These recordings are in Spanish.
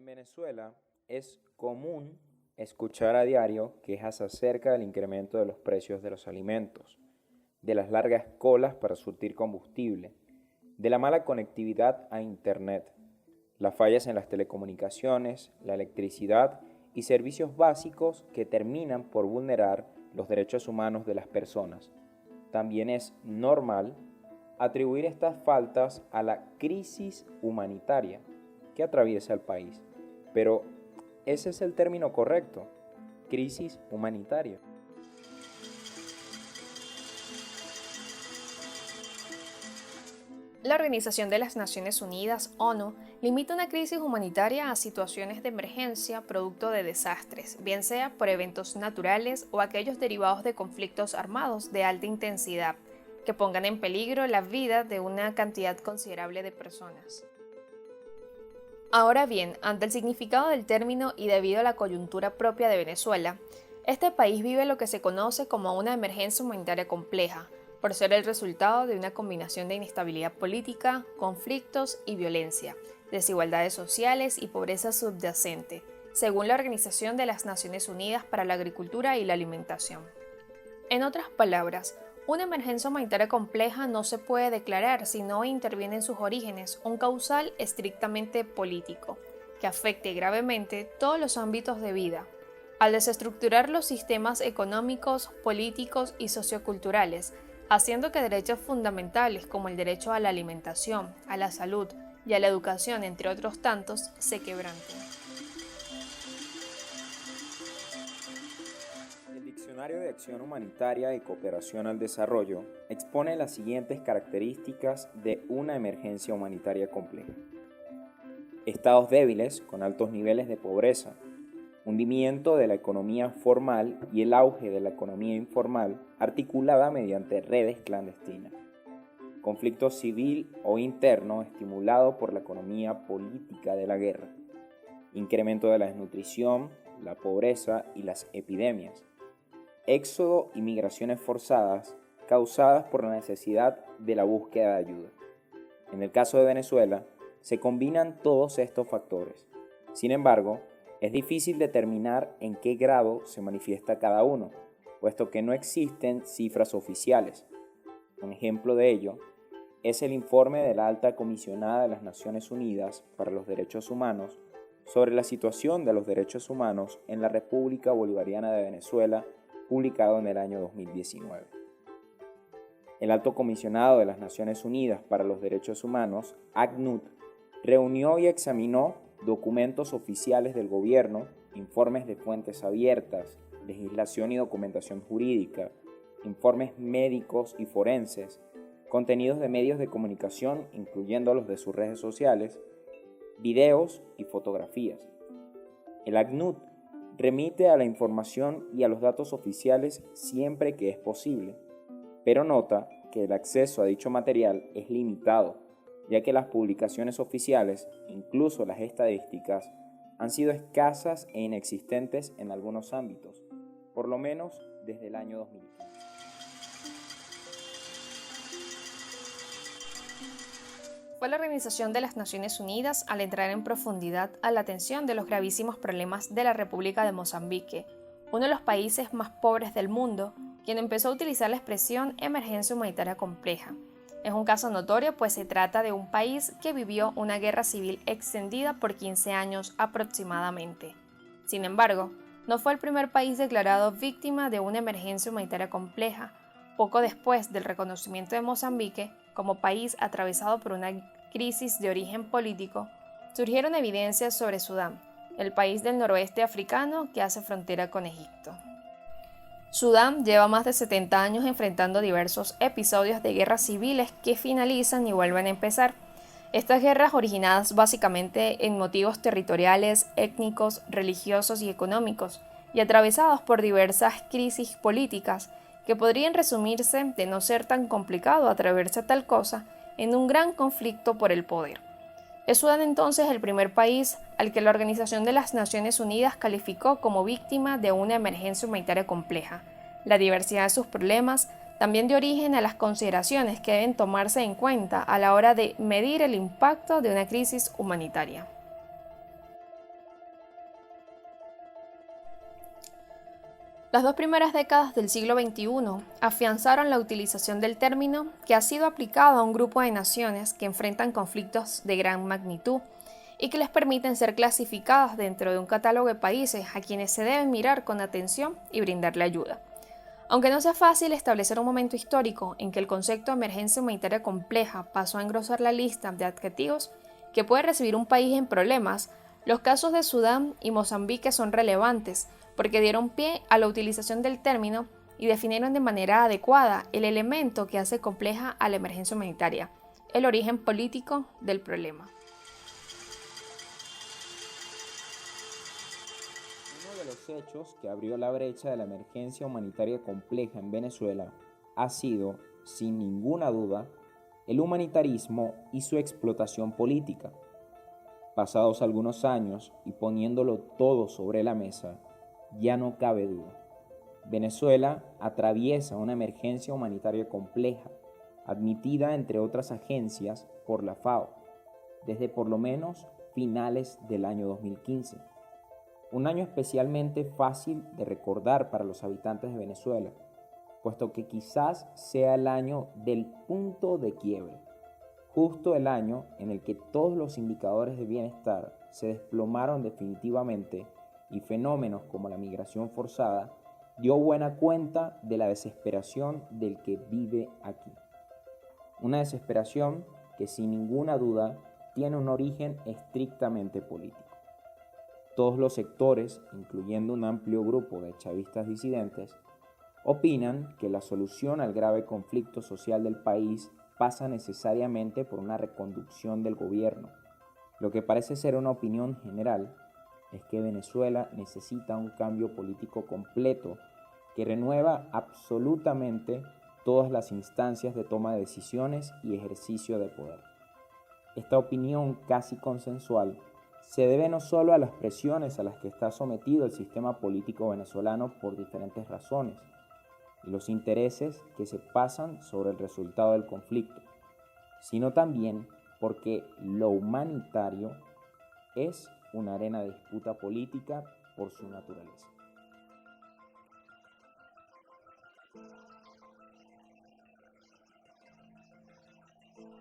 En Venezuela es común escuchar a diario quejas acerca del incremento de los precios de los alimentos, de las largas colas para surtir combustible, de la mala conectividad a Internet, las fallas en las telecomunicaciones, la electricidad y servicios básicos que terminan por vulnerar los derechos humanos de las personas. También es normal atribuir estas faltas a la crisis humanitaria que atraviesa el país. Pero ese es el término correcto, crisis humanitaria. La Organización de las Naciones Unidas, ONU, limita una crisis humanitaria a situaciones de emergencia producto de desastres, bien sea por eventos naturales o aquellos derivados de conflictos armados de alta intensidad, que pongan en peligro la vida de una cantidad considerable de personas. Ahora bien, ante el significado del término y debido a la coyuntura propia de Venezuela, este país vive lo que se conoce como una emergencia humanitaria compleja, por ser el resultado de una combinación de inestabilidad política, conflictos y violencia, desigualdades sociales y pobreza subyacente, según la Organización de las Naciones Unidas para la Agricultura y la Alimentación. En otras palabras, una emergencia humanitaria compleja no se puede declarar si no interviene en sus orígenes un causal estrictamente político, que afecte gravemente todos los ámbitos de vida, al desestructurar los sistemas económicos, políticos y socioculturales, haciendo que derechos fundamentales como el derecho a la alimentación, a la salud y a la educación, entre otros tantos, se quebranten. El Diccionario de Acción Humanitaria y Cooperación al Desarrollo expone las siguientes características de una emergencia humanitaria compleja. Estados débiles con altos niveles de pobreza, hundimiento de la economía formal y el auge de la economía informal articulada mediante redes clandestinas, conflicto civil o interno estimulado por la economía política de la guerra, incremento de la desnutrición, la pobreza y las epidemias, éxodo y migraciones forzadas causadas por la necesidad de la búsqueda de ayuda. En el caso de Venezuela, se combinan todos estos factores. Sin embargo, es difícil determinar en qué grado se manifiesta cada uno, puesto que no existen cifras oficiales. Un ejemplo de ello es el informe de la Alta Comisionada de las Naciones Unidas para los Derechos Humanos sobre la situación de los derechos humanos en la República Bolivariana de Venezuela, publicado en el año 2019. El Alto Comisionado de las Naciones Unidas para los Derechos Humanos, ACNUD, reunió y examinó documentos oficiales del gobierno, informes de fuentes abiertas, legislación y documentación jurídica, informes médicos y forenses, contenidos de medios de comunicación, incluyendo los de sus redes sociales, videos y fotografías. El ACNUD remite a la información y a los datos oficiales siempre que es posible, pero nota que el acceso a dicho material es limitado, ya que las publicaciones oficiales, incluso las estadísticas, han sido escasas e inexistentes en algunos ámbitos, por lo menos desde el año 2015. Fue la Organización de las Naciones Unidas al entrar en profundidad a la atención de los gravísimos problemas de la República de Mozambique, uno de los países más pobres del mundo, quien empezó a utilizar la expresión emergencia humanitaria compleja. Es un caso notorio, pues se trata de un país que vivió una guerra civil extendida por 15 años aproximadamente. Sin embargo, no fue el primer país declarado víctima de una emergencia humanitaria compleja. Poco después del reconocimiento de Mozambique como país atravesado por una crisis de origen político, surgieron evidencias sobre Sudán, el país del noroeste africano que hace frontera con Egipto. Sudán lleva más de 70 años enfrentando diversos episodios de guerras civiles que finalizan y vuelven a empezar. Estas guerras, originadas básicamente en motivos territoriales, étnicos, religiosos y económicos, y atravesados por diversas crisis políticas, que podrían resumirse, de no ser tan complicado atreverse a tal cosa, en un gran conflicto por el poder. Es Sudán entonces el primer país al que la Organización de las Naciones Unidas calificó como víctima de una emergencia humanitaria compleja. La diversidad de sus problemas también dio origen a las consideraciones que deben tomarse en cuenta a la hora de medir el impacto de una crisis humanitaria. Las dos primeras décadas del siglo XXI afianzaron la utilización del término, que ha sido aplicado a un grupo de naciones que enfrentan conflictos de gran magnitud y que les permiten ser clasificadas dentro de un catálogo de países a quienes se deben mirar con atención y brindarle ayuda. Aunque no sea fácil establecer un momento histórico en que el concepto de emergencia humanitaria compleja pasó a engrosar la lista de adjetivos que puede recibir un país en problemas, los casos de Sudán y Mozambique son relevantes porque dieron pie a la utilización del término y definieron de manera adecuada el elemento que hace compleja a la emergencia humanitaria, el origen político del problema. Uno de los hechos que abrió la brecha de la emergencia humanitaria compleja en Venezuela ha sido, sin ninguna duda, el humanitarismo y su explotación política. Pasados algunos años y poniéndolo todo sobre la mesa, ya no cabe duda. Venezuela atraviesa una emergencia humanitaria compleja, admitida entre otras agencias por la FAO, desde por lo menos finales del año 2015. Un año especialmente fácil de recordar para los habitantes de Venezuela, puesto que quizás sea el año del punto de quiebre, justo el año en el que todos los indicadores de bienestar se desplomaron definitivamente y fenómenos como la migración forzada dio buena cuenta de la desesperación del que vive aquí. Una desesperación que sin ninguna duda tiene un origen estrictamente político. Todos los sectores, incluyendo un amplio grupo de chavistas disidentes, opinan que la solución al grave conflicto social del país pasa necesariamente por una reconducción del gobierno. Lo que parece ser una opinión general es que Venezuela necesita un cambio político completo que renueva absolutamente todas las instancias de toma de decisiones y ejercicio de poder. Esta opinión casi consensual se debe no solo a las presiones a las que está sometido el sistema político venezolano por diferentes razones, y los intereses que se pasan sobre el resultado del conflicto, sino también porque lo humanitario es una arena de disputa política por su naturaleza.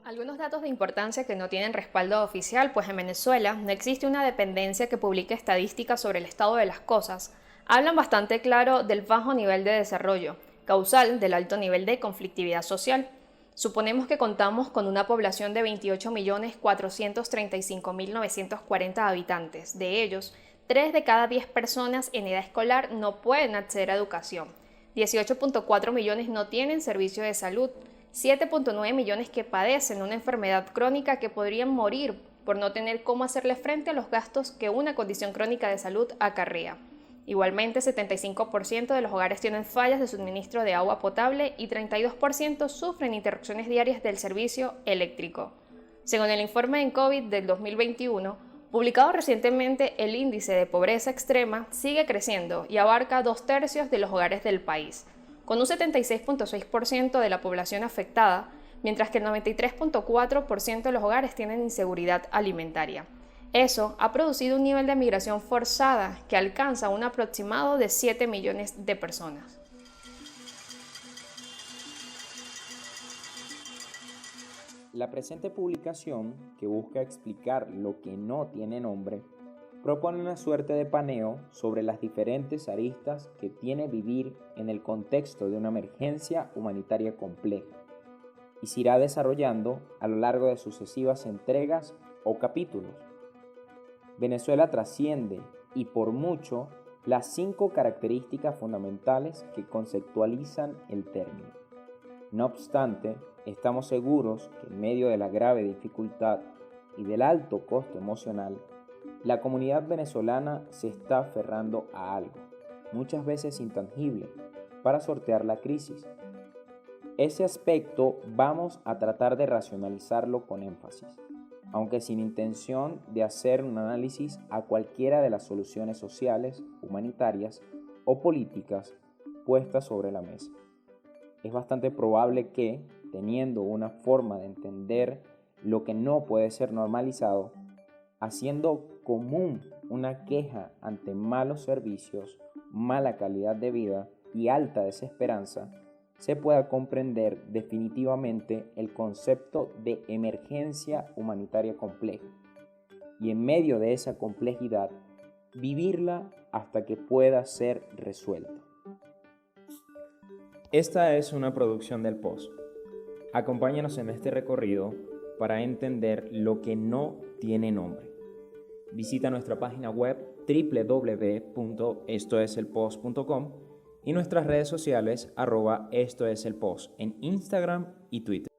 Algunos datos de importancia que no tienen respaldo oficial, pues en Venezuela no existe una dependencia que publique estadísticas sobre el estado de las cosas, hablan bastante claro del bajo nivel de desarrollo, causal del alto nivel de conflictividad social. Suponemos que contamos con una población de 28.435.940 habitantes. De ellos, 3 de cada 10 personas en edad escolar no pueden acceder a educación. 18.4 millones no tienen servicio de salud. 7.9 millones que padecen una enfermedad crónica que podrían morir por no tener cómo hacerle frente a los gastos que una condición crónica de salud acarrea. Igualmente, 75% de los hogares tienen fallas de suministro de agua potable y 32% sufren interrupciones diarias del servicio eléctrico. Según el informe en COVID del 2021, publicado recientemente, el índice de pobreza extrema sigue creciendo y abarca 2/3 de los hogares del país, con un 76.6% de la población afectada, mientras que el 93.4% de los hogares tienen inseguridad alimentaria. Eso ha producido un nivel de migración forzada que alcanza un aproximado de 7 millones de personas. La presente publicación, que busca explicar lo que no tiene nombre, propone una suerte de paneo sobre las diferentes aristas que tiene vivir en el contexto de una emergencia humanitaria compleja y se irá desarrollando a lo largo de sucesivas entregas o capítulos. Venezuela trasciende, y por mucho, las 5 características fundamentales que conceptualizan el término. No obstante, estamos seguros que en medio de la grave dificultad y del alto costo emocional, la comunidad venezolana se está aferrando a algo, muchas veces intangible, para sortear la crisis. Ese aspecto vamos a tratar de racionalizarlo con énfasis, aunque sin intención de hacer un análisis a cualquiera de las soluciones sociales, humanitarias o políticas puestas sobre la mesa. Es bastante probable que, teniendo una forma de entender lo que no puede ser normalizado, haciendo común una queja ante malos servicios mala calidad de vida y alta desesperanza, se pueda comprender definitivamente el concepto de emergencia humanitaria compleja y en medio de esa complejidad vivirla hasta que pueda ser resuelta. Esta es una producción del POS. Acompáñanos en este recorrido para entender lo que no tiene nombre. Visita nuestra página web www.estoeselpost.com y nuestras redes sociales @estoeselpost en Instagram y Twitter.